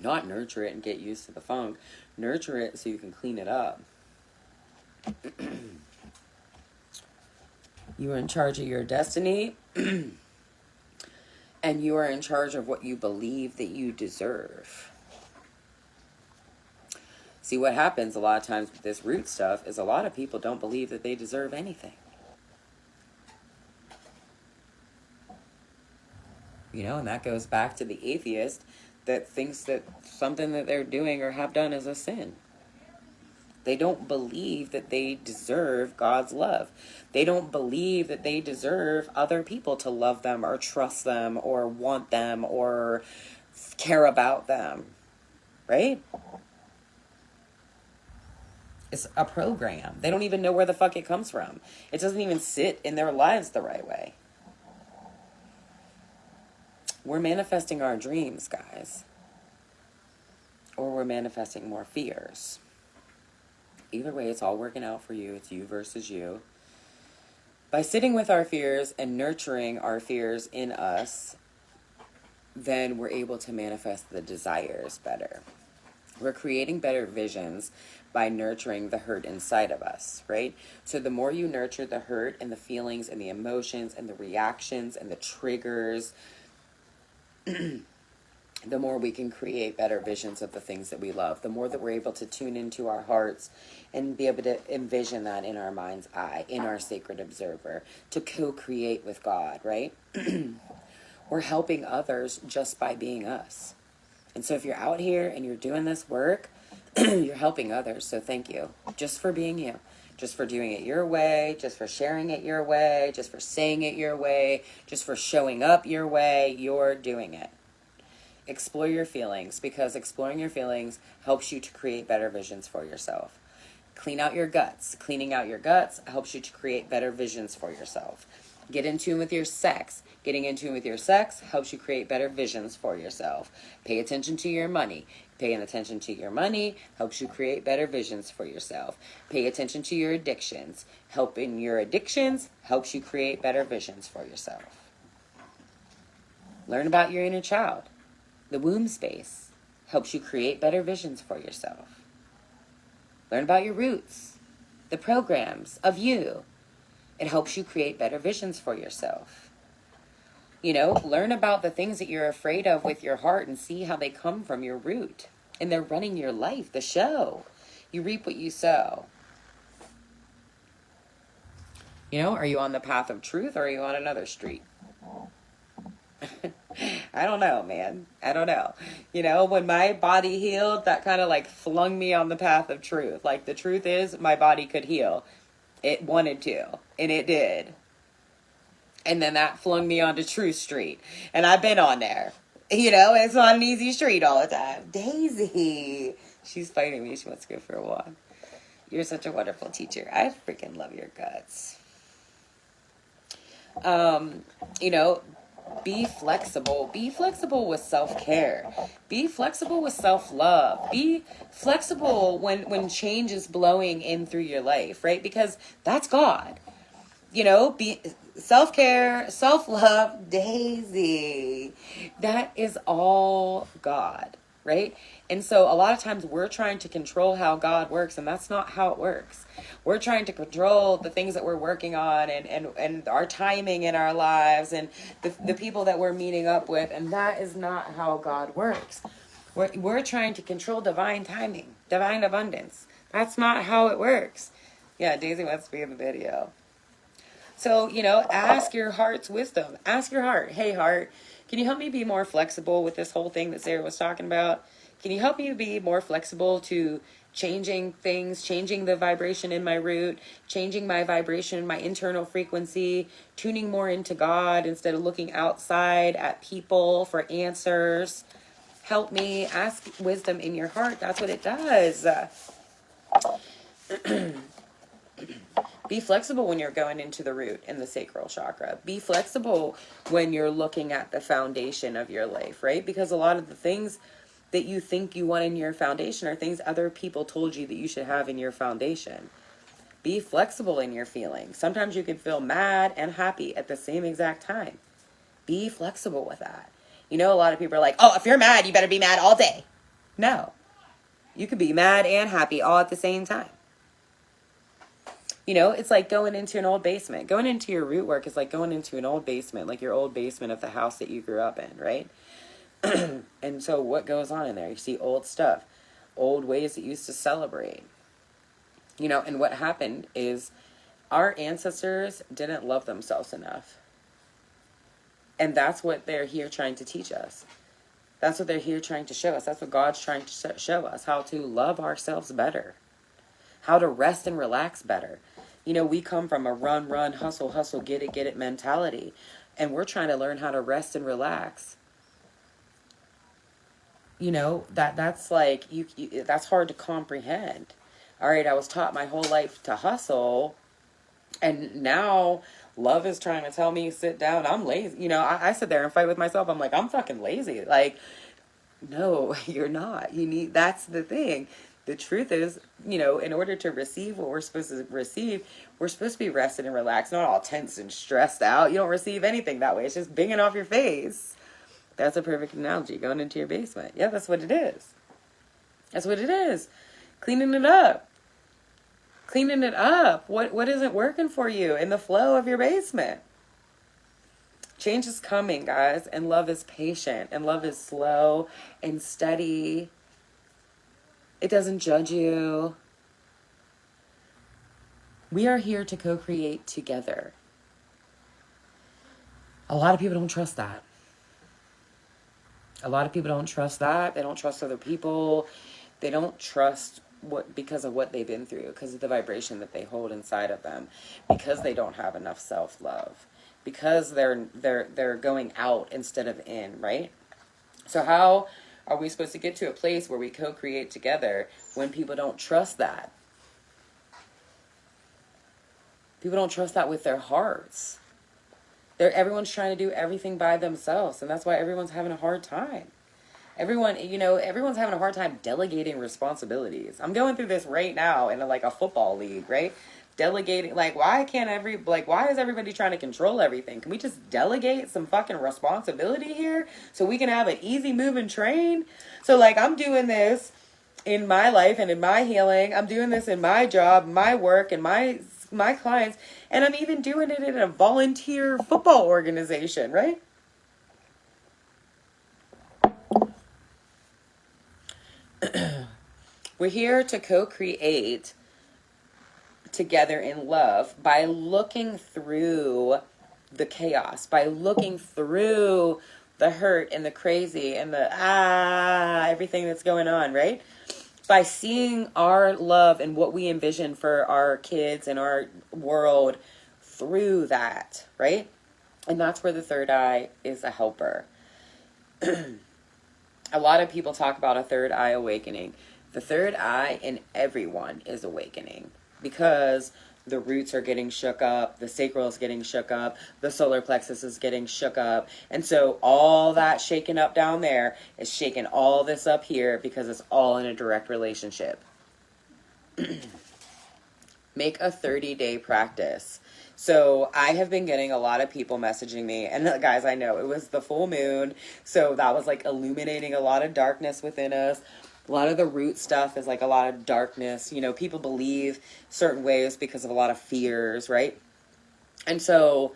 Not nurture it and get used to the funk. Nurture it so you can clean it up. You are in charge of your destiny. And you are in charge of what you believe that you deserve. See, what happens a lot of times with this root stuff is a lot of people don't believe that they deserve anything. You know, and that goes back to the atheist that thinks that something that they're doing or have done is a sin. They don't believe that they deserve God's love. They don't believe that they deserve other people to love them or trust them or want them or care about them. Right? It's a program. They don't even know where the fuck it comes from. It doesn't even sit in their lives the right way. We're manifesting our dreams, guys. Or we're manifesting more fears. Either way, it's all working out for you. It's you versus you. By sitting with our fears and nurturing our fears in us, then we're able to manifest the desires better. We're creating better visions by nurturing the hurt inside of us, right? So the more you nurture the hurt and the feelings and the emotions and the reactions and the triggers, the more we can create better visions of the things that we love. The more that we're able to tune into our hearts and be able to envision that in our mind's eye, in our sacred observer, to co-create with God, right? We're helping others just by being us. And so if you're out here and you're doing this work, you're helping others. So thank you. Just for being you. Just for doing it your way. Just for sharing it your way. Just for saying it your way. Just for showing up your way. You're doing it. Explore your feelings, because exploring your feelings helps you to create better visions for yourself. Clean out your guts. Cleaning out your guts helps you to create better visions for yourself. Get in tune with your sex. Getting in tune with your sex helps you create better visions for yourself. Pay attention to your money. Paying attention to your money helps you create better visions for yourself. Pay attention to your addictions. Helping your addictions helps you create better visions for yourself. Learn about your inner child. The womb space helps you create better visions for yourself. Learn about your roots, the programs of you. It helps you create better visions for yourself. You know, learn about the things that you're afraid of with your heart and see how they come from your root. And they're running your life, the show. You reap what you sow. You know, are you on the path of truth or are you on another street? I don't know, man. I don't know. You know, when my body healed, that kind of like flung me on the path of truth. Like, the truth is, my body could heal. It wanted to, and it did. And then that flung me onto Truth Street. And I've been on there. You know, it's not an easy street all the time. Daisy. She's fighting me. She wants to go for a walk. You're such a wonderful teacher. I freaking love your guts. You know, be flexible. Be flexible with self-care. Be flexible with self-love. Be flexible when change is blowing in through your life, right? Because that's God. You know, be self-care, self-love, Daisy. That is all God, right? And so a lot of times we're trying to control how God works, and that's not how it works. We're trying to control the things that we're working on and our timing in our lives and the people that we're meeting up with, and that is not how God works. We're trying to control divine timing, divine abundance. That's not how it works. Yeah, Daisy wants to be in the video. So, you know, ask your heart's wisdom. Ask your heart, hey heart, can you help me be more flexible with this whole thing that Sarah was talking about? Can you help me be more flexible to changing things, changing the vibration in my root, changing my vibration, my internal frequency, tuning more into God instead of looking outside at people for answers? Help me. Ask wisdom in your heart. That's what it does. Be flexible when you're going into the root and the sacral chakra. Be flexible when you're looking at the foundation of your life, right? Because a lot of the things that you think you want in your foundation are things other people told you that you should have in your foundation. Be flexible in your feelings. Sometimes you can feel mad and happy at the same exact time. Be flexible with that. You know, a lot of people are like, oh, if you're mad, you better be mad all day. No. You could be mad and happy all at the same time. You know, it's like going into an old basement. Going into your root work is like going into an old basement, like your old basement of the house that you grew up in, right? And so what goes on in there? You see old stuff, old ways that you used to celebrate. You know, and what happened is our ancestors didn't love themselves enough. And that's what they're here trying to teach us. That's what they're here trying to show us. That's what God's trying to show us, how to love ourselves better, how to rest and relax better. You know, we come from a run, hustle, get it mentality. And we're trying to learn how to rest and relax. You know, that's like, that's hard to comprehend. All right, I was taught my whole life to hustle. And now love is trying to tell me, sit down. I'm lazy. You know, I sit there and fight with myself. I'm like, I'm fucking lazy. Like, no, you're not. That's the thing. The truth is, you know, in order to receive what we're supposed to receive, we're supposed to be rested and relaxed, not all tense and stressed out. You don't receive anything that way. It's just binging off your face. That's a perfect analogy. Going into your basement. Yeah, that's what it is. That's what it is. Cleaning it up. Cleaning it up. What isn't working for you in the flow of your basement? Change is coming, guys, and love is patient, and love is slow and steady. It doesn't judge you. We are here to co-create together. A lot of people don't trust that. A lot of people don't trust that. They don't trust other people. They don't trust because of what they've been through, because of the vibration that they hold inside of them, because they don't have enough self-love, because they're going out instead of in, right? So how are we supposed to get to a place where we co-create together when people don't trust that? People don't trust that with their hearts. Everyone's trying to do everything by themselves, and that's why everyone's having a hard time. Everyone's having a hard time delegating responsibilities. I'm going through this right now in a football league, right? Delegating, why is everybody trying to control everything? Can we just delegate some fucking responsibility here so we can have an easy moving train? So I'm doing this in my life and in my healing. I'm doing this in my job, my work, and my clients, and I'm even doing it in a volunteer football organization, right? We're here to co-create together in love by looking through the chaos, by looking through the hurt and the crazy and the everything that's going on, right? By seeing our love and what we envision for our kids and our world through that, right? And that's where the third eye is a helper. A lot of people talk about a third eye awakening. The third eye in everyone is awakening because the roots are getting shook up, the sacral is getting shook up, the solar plexus is getting shook up. And so all that shaking up down there is shaking all this up here because it's all in a direct relationship. Make a 30-day practice. So I have been getting a lot of people messaging me, and guys, I know it was the full moon, so that was illuminating a lot of darkness within us. A lot of the root stuff is a lot of darkness. You know, people believe certain ways because of a lot of fears, right? And so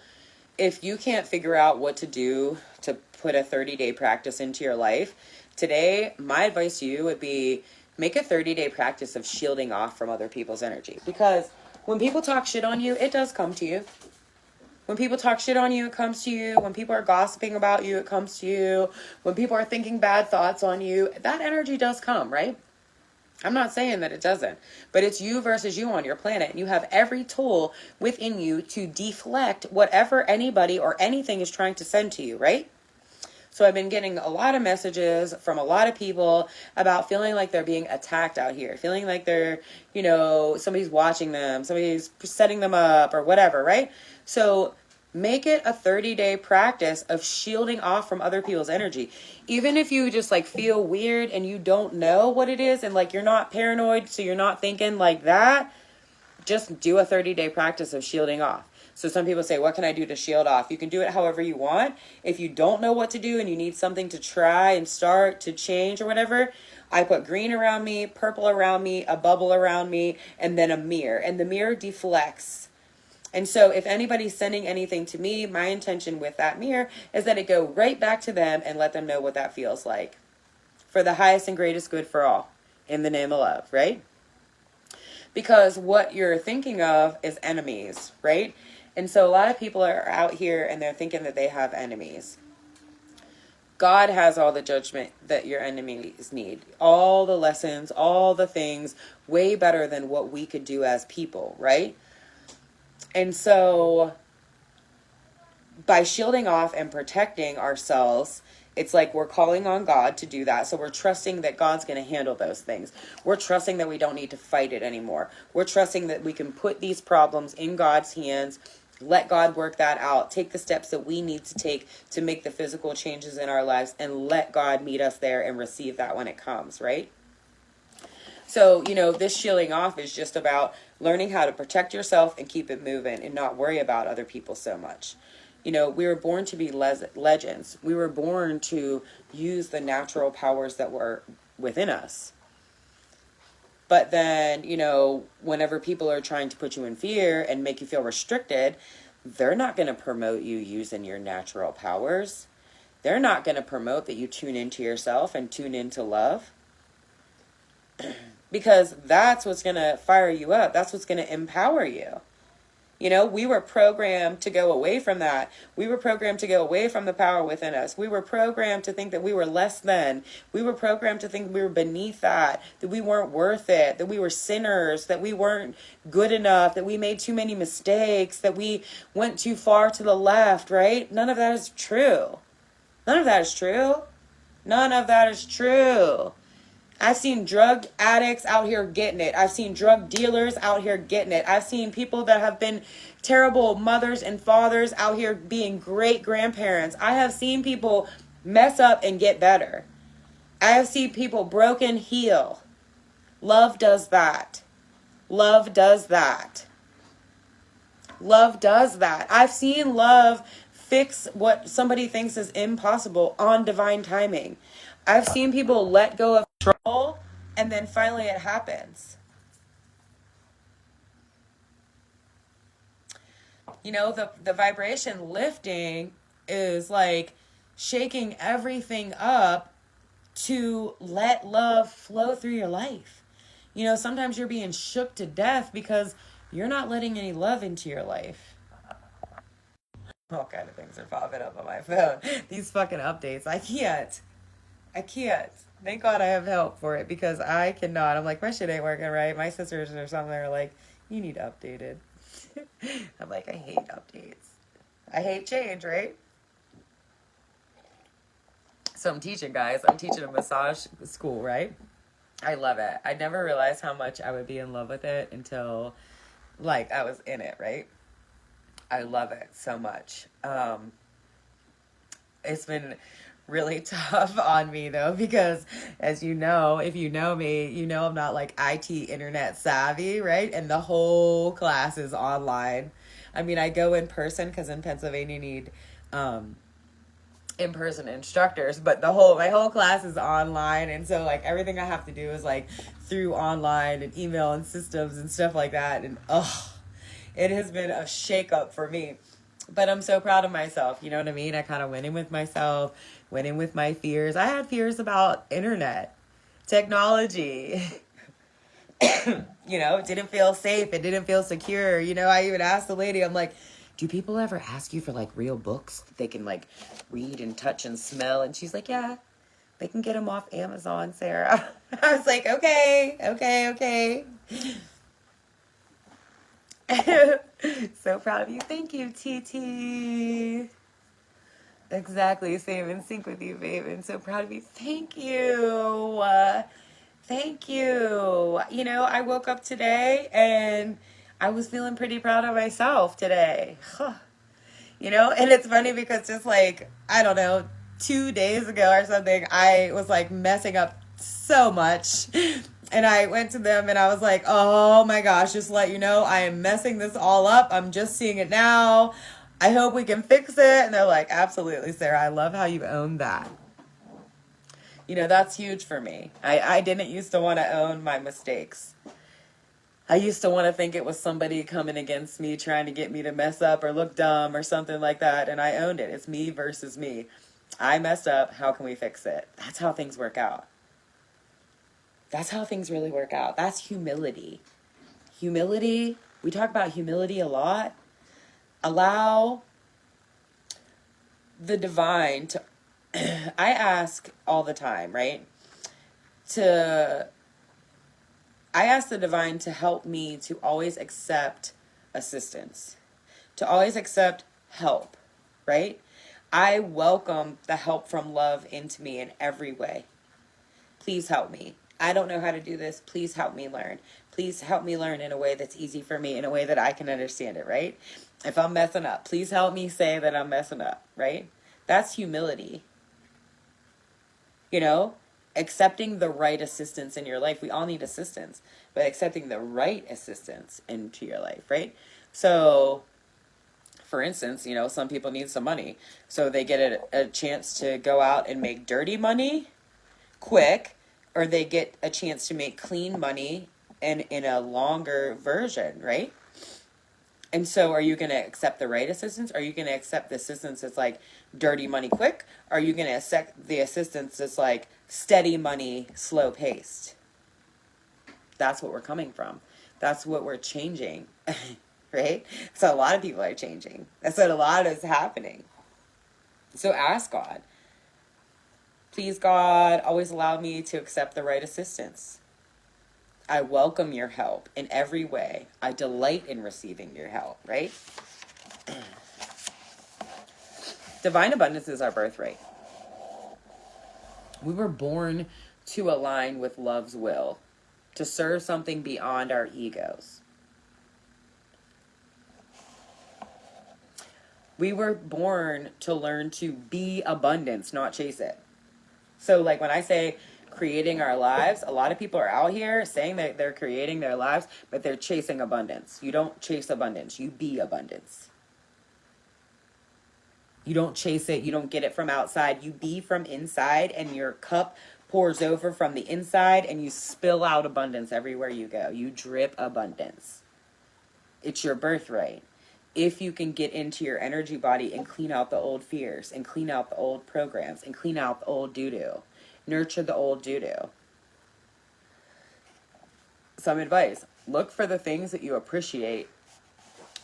if you can't figure out what to do to put a 30-day practice into your life, today, my advice to you would be make a 30-day practice of shielding off from other people's energy. Because when people talk shit on you, it does come to you. When people talk shit on you, it comes to you. When people are gossiping about you, it comes to you. When people are thinking bad thoughts on you, that energy does come, right? I'm not saying that it doesn't, but it's you versus you on your planet. And you have every tool within you to deflect whatever anybody or anything is trying to send to you, right? So I've been getting a lot of messages from a lot of people about feeling like they're being attacked out here, feeling like they're, somebody's watching them, somebody's setting them up or whatever, right? So Make it a 30-day practice of shielding off from other people's energy. Even if you just like feel weird and you don't know what it is and like you're not paranoid, so you're not thinking like that, just do a 30-day practice of shielding off. So some people say, what can I do to shield off? You can do it however you want. If you don't know what to do and you need something to try and start to change or whatever, I put green around me, purple around me, a bubble around me, and then a mirror. And the mirror deflects. And so if anybody's sending anything to me, my intention with that mirror is that it go right back to them and let them know what that feels like. For the highest and greatest good for all. In the name of love, right? Because what you're thinking of is enemies, right? And so a lot of people are out here and they're thinking that they have enemies. God has all the judgment that your enemies need. All the lessons, all the things, way better than what we could do as people, right? And so by shielding off and protecting ourselves, it's like we're calling on God to do that. So we're trusting that God's going to handle those things. We're trusting that we don't need to fight it anymore. We're trusting that we can put these problems in God's hands, let God work that out, take the steps that we need to take to make the physical changes in our lives, and let God meet us there and receive that when it comes, right? So, this shielding off is just about learning how to protect yourself and keep it moving and not worry about other people so much. We were born to be legends. We were born to use the natural powers that were within us. But then, whenever people are trying to put you in fear and make you feel restricted, they're not going to promote you using your natural powers. They're not going to promote that you tune into yourself and tune into love. Because that's what's going to fire you up. That's what's going to empower you. We were programmed to go away from that. We were programmed to go away from the power within us. We were programmed to think that we were less than. We were programmed to think we were beneath that we weren't worth it, that we were sinners, that we weren't good enough, that we made too many mistakes, that we went too far to the left, right? None of that is true. None of that is true. None of that is true. I've seen drug addicts out here getting it. I've seen drug dealers out here getting it. I've seen people that have been terrible mothers and fathers out here being great grandparents. I have seen people mess up and get better. I have seen people broken heal. Love does that. Love does that. Love does that. I've seen love fix what somebody thinks is impossible on divine timing. I've seen people let go of control and then finally it happens. The vibration lifting is like shaking everything up to let love flow through your life. Sometimes you're being shook to death because you're not letting any love into your life. All kind of things are popping up on my phone. These fucking updates. I can't. Thank God I have help for it because I cannot. I'm like, my shit ain't working right. My sisters or something are like, you need updated. I'm like, I hate updates. I hate change, right? So I'm teaching, guys. I'm teaching a massage school, right? I love it. I never realized how much I would be in love with it until, I was in it, right? I love it so much. It's been really tough on me though, because as you know, if you know me, I'm not IT internet savvy, right? And the whole class is online. I mean, I go in person because in Pennsylvania you need in-person instructors, but my whole class is online, and so everything I have to do is through online and email and systems and stuff like that, and it has been a shake-up for me. But I'm so proud of myself. You know what I mean? I kind of went in with myself, went in with my fears. I had fears about internet, technology. It didn't feel safe. It didn't feel secure. I even asked the lady, I'm like, do people ever ask you for real books that they can read and touch and smell? And she's like, yeah, they can get them off Amazon, Sarah. I was like, okay. So proud of you. Thank you, TT. Exactly. Same in sync with you, babe. And so proud of you. Thank you. Thank you. I woke up today and I was feeling pretty proud of myself today. You know, and it's funny because just like, I don't know, 2 days ago or something, I was like messing up so much. And I went to them and I was like, oh my gosh, just let you know, I am messing this all up. I'm just seeing it now. I hope we can fix it. And they're like, absolutely, Sarah. I love how you own that. You know, that's huge for me. I didn't used to want to own my mistakes. I used to want to think it was somebody coming against me, trying to get me to mess up or look dumb or something like that. And I owned it. It's me versus me. I messed up. How can we fix it? That's how things work out. That's how things really work out. That's humility. Humility. We talk about humility a lot. Allow the divine to, I ask all the time, right? I ask the divine to help me to always accept assistance, to always accept help, right? I welcome the help from love into me in every way. Please help me. I don't know how to do this. Please help me learn. Please help me learn in a way that's easy for me, in a way that I can understand it, right? If I'm messing up, please help me say that I'm messing up, right? That's humility. You know, accepting the right assistance in your life. We all need assistance, but accepting the right assistance into your life, right? So, for instance, you know, some people need some money. So they get a chance to go out and make dirty money quick, or they get a chance to make clean money and in a longer version, right? And so are you going to accept the right assistance? Are you going to accept the assistance that's like dirty money quick? Are you going to accept the assistance that's like steady money, slow paced? That's what we're coming from. That's what we're changing, right? So a lot of people are changing. That's what a lot is happening. So ask God. Please, God, always allow me to accept the right assistance. I welcome your help in every way. I delight in receiving your help, right? Divine abundance is our birthright. We were born to align with love's will, to serve something beyond our egos. We were born to learn to be abundance, not chase it. So like when I say creating our lives, a lot of people are out here saying that they're creating their lives, but they're chasing abundance. You don't chase abundance. You be abundance. You don't chase it. You don't get it from outside. You be from inside, and your cup pours over from the inside, and you spill out abundance everywhere you go. You drip abundance. It's your birthright. If you can get into your energy body and clean out the old fears and clean out the old programs and clean out the old doo-doo. Nurture the old doo-doo. Some advice. Look for the things that you appreciate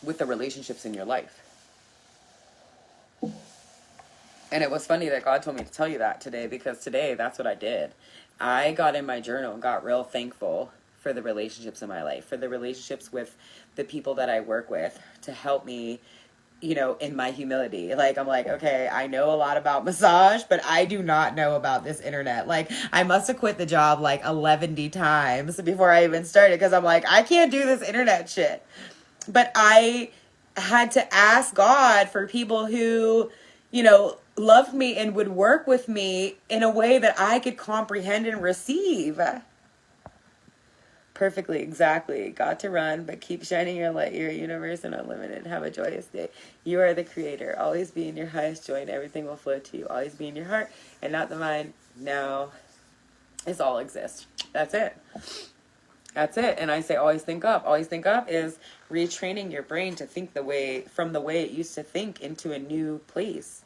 with the relationships in your life. And it was funny that God told me to tell you that today, because today that's what I did. I got in my journal and got real thankful for the relationships in my life, for the relationships with the people that I work with to help me, you know, in my humility. Like, I'm like, okay, I know a lot about massage, but I do not know about this internet. Like, I must have quit the job like 11 times before I even started, because I'm like, I can't do this internet shit. But I had to ask God for people who, you know, loved me and would work with me in a way that I could comprehend and receive. Perfectly, exactly. Got to run, but keep shining your light, your universe, and unlimited. Have a joyous day. You are the creator. Always be in your highest joy, and everything will flow to you. Always be in your heart and not the mind. Now is all exist. That's it. That's it. And I say always think up. Always think up is retraining your brain to think from the way it used to think into a new place.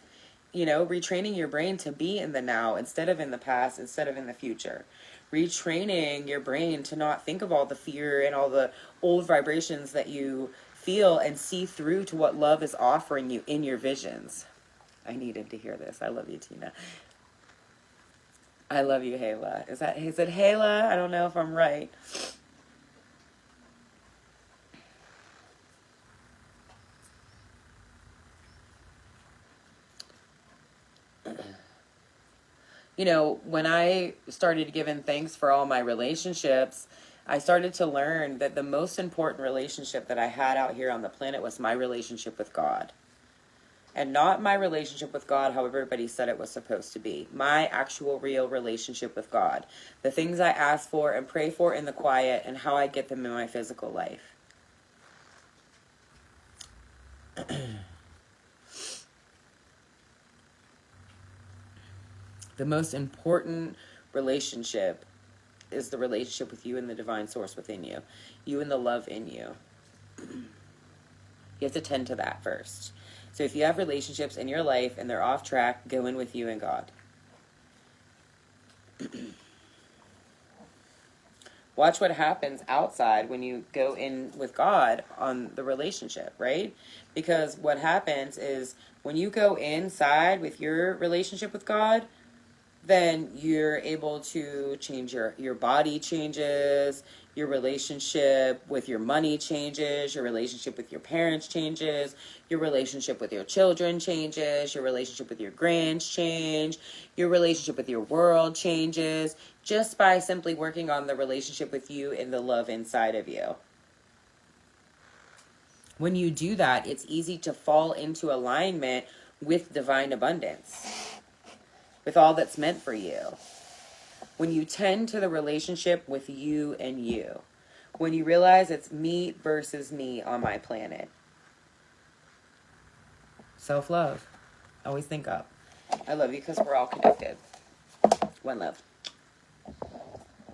You know, retraining your brain to be in the now instead of in the past, instead of in the future. Retraining your brain to not think of all the fear and all the old vibrations that you feel, and see through to what love is offering you in your visions. I needed to hear this. I love you, Tina. I love you, Hayla. Is it Hayla? I don't know if I'm right. You know, when I started giving thanks for all my relationships, I started to learn that the most important relationship that I had out here on the planet was my relationship with God. And not my relationship with God, how everybody said it was supposed to be. My actual real relationship with God. The things I ask for and pray for in the quiet, and how I get them in my physical life. The most important relationship is the relationship with you and the divine source within you. You and the love in you. You have to tend to that first. So if you have relationships in your life and they're off track, go in with you and God. Watch what happens outside when you go in with God on the relationship, right? Because what happens is when you go inside with your relationship with God, then you're able to change your body changes, your relationship with your money changes, your relationship with your parents changes, your relationship with your children changes, your relationship with your grands change, your relationship with your world changes, just by simply working on the relationship with you and the love inside of you. When you do that, it's easy to fall into alignment with divine abundance, with all that's meant for you. When you tend to the relationship with you and you. When you realize it's me versus me on my planet. Self-love. Always think up. I love you because we're all connected. One love.